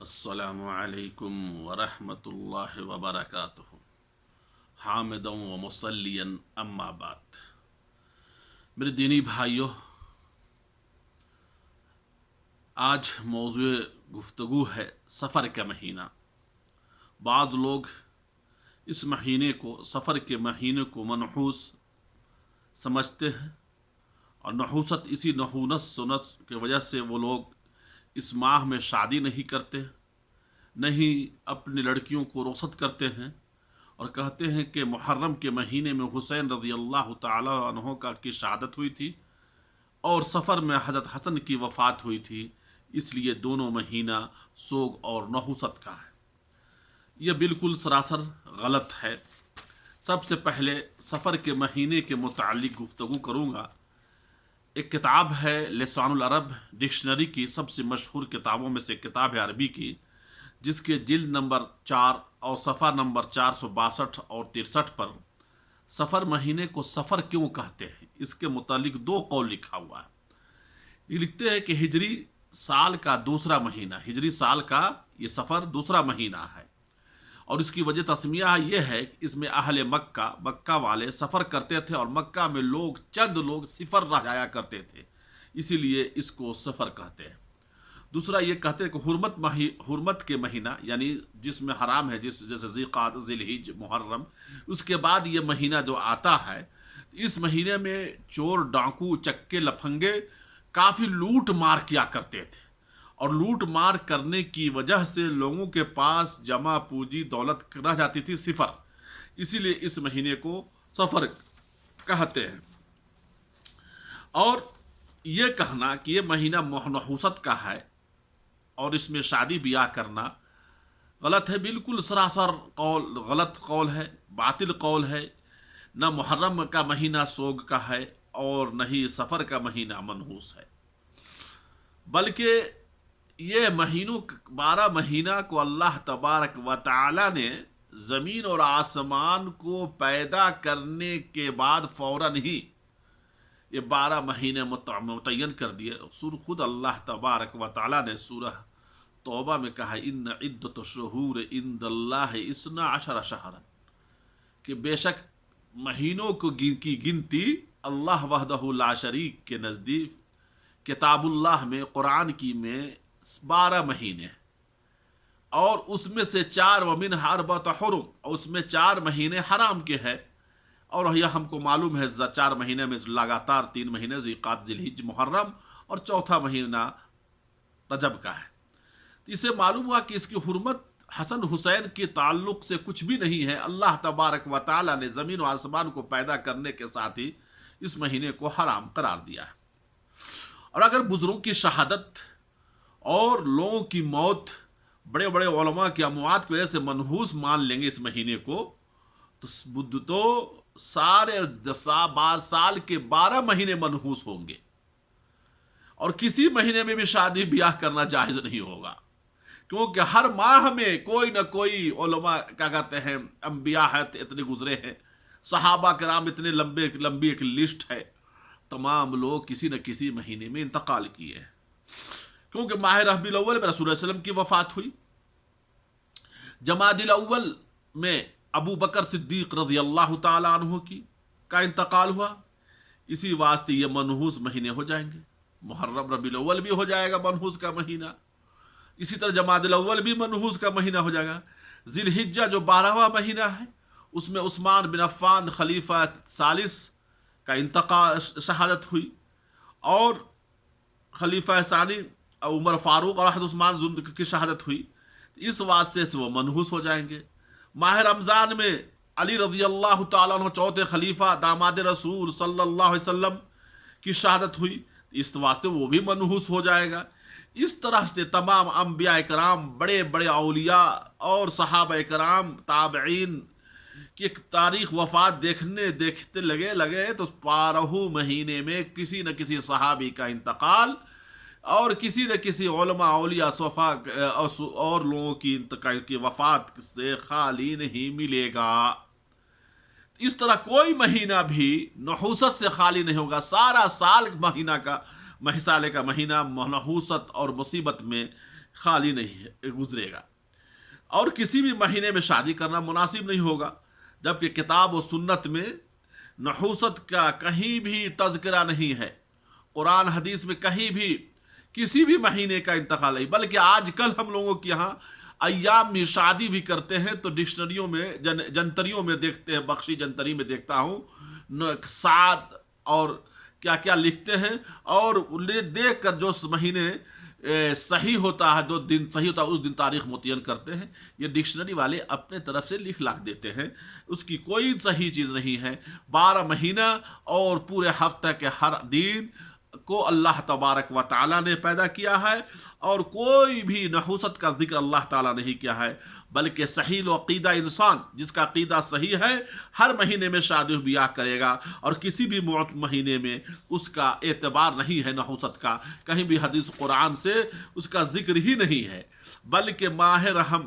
السلام علیکم ورحمۃ اللہ وبرکاتہ حامدا و مصلیا اما بعد۔ میرے دینی بھائیوں، آج موضوع گفتگو ہے سفر کا مہینہ۔ بعض لوگ اس مہینے کو، سفر کے مہینے کو منحوس سمجھتے ہیں، اور نحوست اسی نحوست سنت کی وجہ سے وہ لوگ اس ماہ میں شادی نہیں کرتے، نہیں اپنی لڑکیوں کو رخصت کرتے ہیں، اور کہتے ہیں کہ محرم کے مہینے میں حسین رضی اللہ تعالی عنہ کی شہادت ہوئی تھی اور سفر میں حضرت حسن کی وفات ہوئی تھی، اس لیے دونوں مہینہ سوگ اور نحوست کا ہے۔ یہ بالکل سراسر غلط ہے۔ سب سے پہلے سفر کے مہینے کے متعلق گفتگو کروں گا۔ ایک کتاب ہے لسان العرب ڈکشنری کی، سب سے مشہور کتابوں میں سے کتاب ہے عربی کی، جس کے جلد نمبر 4 اور صفحہ نمبر 462 اور 63 پر سفر مہینے کو سفر کیوں کہتے ہیں، اس کے متعلق 2 قول لکھا ہوا ہے۔ یہ لکھتے ہیں کہ ہجری سال کا دوسرا مہینہ، ہجری سال کا یہ سفر دوسرا مہینہ ہے، اور اس کی وجہ تسمیہ یہ ہے کہ اس میں اہل مکہ والے سفر کرتے تھے، اور مکہ میں چند لوگ صفر رہ جایا کرتے تھے، اسی لیے اس کو سفر کہتے ہیں۔ دوسرا یہ کہتے ہیں کہ حرمت کے مہینہ، یعنی جس میں حرام ہے، جیسے ذی-قعدہ، ذی-الحجہ، محرم، اس کے بعد یہ مہینہ جو آتا ہے، اس مہینے میں چور، ڈاکو، چکے، لفنگے کافی لوٹ مار کیا کرتے تھے، اور لوٹ مار کرنے کی وجہ سے لوگوں کے پاس جمع پونجی دولت رہ جاتی تھی صفر، اسی لیے اس مہینے کو سفر کہتے ہیں۔ اور یہ کہنا کہ یہ مہینہ نحوست کا ہے اور اس میں شادی بیاہ کرنا غلط ہے، بالکل سراسر غلط قول ہے، باطل قول ہے۔ نہ محرم کا مہینہ سوگ کا ہے اور نہ ہی سفر کا مہینہ منحوس ہے، بلکہ یہ 12 مہینہ کو اللہ تبارک و تعالی نے زمین اور آسمان کو پیدا کرنے کے بعد فوراً ہی یہ 12 مہینے متعین کر دیے۔ خود اللہ تبارک و تعالی نے سورہ توبہ میں کہا ان عدۃ الشہور عند اللہ 12 شہرا، کہ بے شک مہینوں کی گنتی اللہ وحدہ لا شریک کے نزدیک کتاب اللہ میں، قرآن کی میں 12 مہینے، اور اس میں سے 4 ومنھا اربعۃ حرم، اور اس میں 4 مہینے حرام کے ہیں، اور یہ ہم کو معلوم ہے 4 مہینے میں لگاتار 3 مہینے ذی-قعدہ، ذی-الحجہ، محرم، اور چوتھا مہینہ رجب کا ہے۔ تو اسے معلوم ہوا کہ اس کی حرمت حسن حسین کے تعلق سے کچھ بھی نہیں ہے، اللہ تبارک و تعالی نے زمین و آسمان کو پیدا کرنے کے ساتھ ہی اس مہینے کو حرام قرار دیا ہے۔ اور اگر بزرگوں کی شہادت اور لوگوں کی موت، بڑے بڑے علماء کی اموات کی وجہ سے منحوس مان لیں گے اس مہینے کو، تو سارے سال کے 12 مہینے منحوس ہوں گے، اور کسی مہینے میں بھی شادی بیاہ کرنا جائز نہیں ہوگا، کیونکہ ہر ماہ میں کوئی نہ کوئی علماء کیا کہتے ہیں، انبیاء ہے اتنے گزرے ہیں، صحابہ کرام اتنے لمبی ایک لسٹ ہے، تمام لوگ کسی نہ کسی مہینے میں انتقال کیے ہیں۔ کیونکہ ماہ ربیع الاول میں رسول اللہ علیہ وسلم کی وفات ہوئی، جمادی الاول میں ابو بکر صدیق رضی اللہ تعالی عنہ کا انتقال ہوا، اسی واسطے یہ منحوس مہینے ہو جائیں گے۔ محرم ربیع الاول بھی ہو جائے گا منحوس کا مہینہ، اسی طرح جمادی الاول بھی منحوس کا مہینہ ہو جائے گا۔ ذی الحجہ جو 12واں مہینہ ہے، اس میں عثمان بن عفان خلیفہ ثالث کا انتقال، شہادت ہوئی، اور خلیفہ ثانی عمر فاروق اور حضرت عثمان کی شہادت ہوئی، اس واسطے سے وہ منحوس ہو جائیں گے۔ ماہ رمضان میں علی رضی اللہ تعالیٰ عنہ چوتھے خلیفہ داماد رسول صلی اللہ علیہ وسلم کی شہادت ہوئی، اس واسطے وہ بھی منحوس ہو جائے گا۔ اس طرح سے تمام انبیاء کرام، بڑے بڑے اولیاء اور صحابہ کرام، تابعین کی تاریخ وفات دیکھتے لگے تو 12 مہینے میں کسی نہ کسی صحابی کا انتقال اور کسی نہ کسی علماء، اولیاء، اور لوگوں کی وفات سے خالی نہیں ملے گا۔ اس طرح کوئی مہینہ بھی نحوست سے خالی نہیں ہوگا، سارا سال مہینہ کا نحوست اور مصیبت میں خالی نہیں گزرے گا، اور کسی بھی مہینے میں شادی کرنا مناسب نہیں ہوگا، جبکہ کتاب و سنت میں نحوست کا کہیں بھی تذکرہ نہیں ہے، قرآن حدیث میں کہیں بھی کسی بھی مہینے کا انتقال نہیں، بلکہ آج کل ہم لوگوں کے یہاں ایام میں شادی بھی کرتے ہیں تو ڈکشنریوں میں جنتریوں میں دیکھتے ہیں، بخشی جنتری میں دیکھتا ہوں سات اور کیا کیا لکھتے ہیں، اور دیکھ کر جو مہینے صحیح ہوتا ہے، جو دن صحیح ہوتا ہے اس دن تاریخ متعین کرتے ہیں۔ یہ ڈکشنری والے اپنے طرف سے لکھ لاکھ دیتے ہیں، اس کی کوئی صحیح چیز نہیں ہے۔ 12 مہینہ اور پورے ہفتہ کے ہر دن کو اللہ تبارک و تعالیٰ نے پیدا کیا ہے، اور کوئی بھی نحوست کا ذکر اللہ تعالیٰ نہیں کیا ہے، بلکہ صحیح و عقیدہ انسان جس کا عقیدہ صحیح ہے ہر مہینے میں شادی و بیاہ کرے گا، اور کسی بھی مہینے میں اس کا اعتبار نہیں ہے نحوست کا، کہیں بھی حدیث قرآن سے اس کا ذکر ہی نہیں ہے، بلکہ ماہ رحم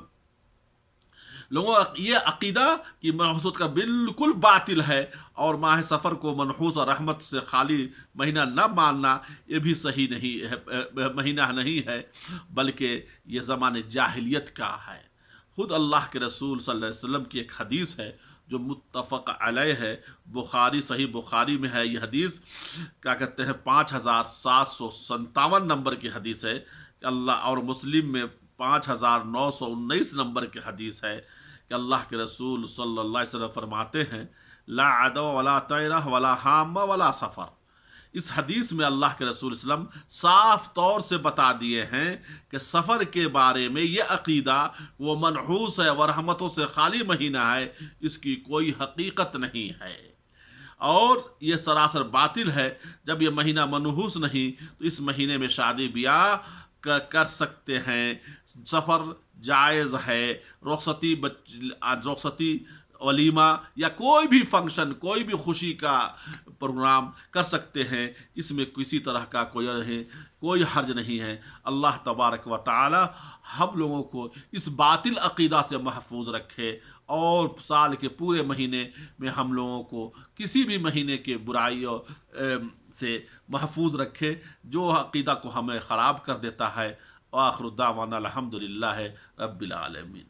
لوگوں یہ عقیدہ کہ نحوست کا بالکل باطل ہے، اور ماہ سفر کو منحوس اور رحمت سے خالی مہینہ نہ ماننا یہ بھی صحیح نہیں ہے، مہینہ نہیں ہے، بلکہ یہ زمان جاہلیت کا ہے۔ خود اللہ کے رسول صلی اللہ علیہ وسلم کی ایک حدیث ہے جو متفق علیہ ہے، بخاری صحیح بخاری میں ہے یہ حدیث، کیا کہتے ہیں 5757 نمبر کی حدیث ہے کہ اللہ، اور مسلم میں 5919 نمبر کی حدیث ہے کہ اللہ کے رسول صلی اللہ علیہ وسلم فرماتے ہیں لا عدو ولا طیرہ ولا حامہ ولا سفر۔ اس حدیث میں اللہ کے رسول صلی اللہ علیہ وسلم صاف طور سے بتا دیے ہیں کہ سفر کے بارے میں یہ عقیدہ وہ منحوس ہے، ورحمتوں سے خالی مہینہ ہے، اس کی کوئی حقیقت نہیں ہے، اور یہ سراسر باطل ہے۔ جب یہ مہینہ منحوس نہیں تو اس مہینے میں شادی بیاہ کر سکتے ہیں، سفر جائز ہے، رخصتی ولیمہ یا کوئی بھی فنکشن، کوئی بھی خوشی کا پروگرام کر سکتے ہیں، اس میں کسی طرح کا کوئی حرج نہیں ہے۔ اللہ تبارک و تعالی ہم لوگوں کو اس باطل عقیدہ سے محفوظ رکھے، اور سال کے پورے مہینے میں ہم لوگوں کو کسی بھی مہینے کے برائیوں سے محفوظ رکھے جو عقیدہ کو ہمیں خراب کر دیتا ہے۔ وآخر دعوانا الحمدللہ رب العالمین۔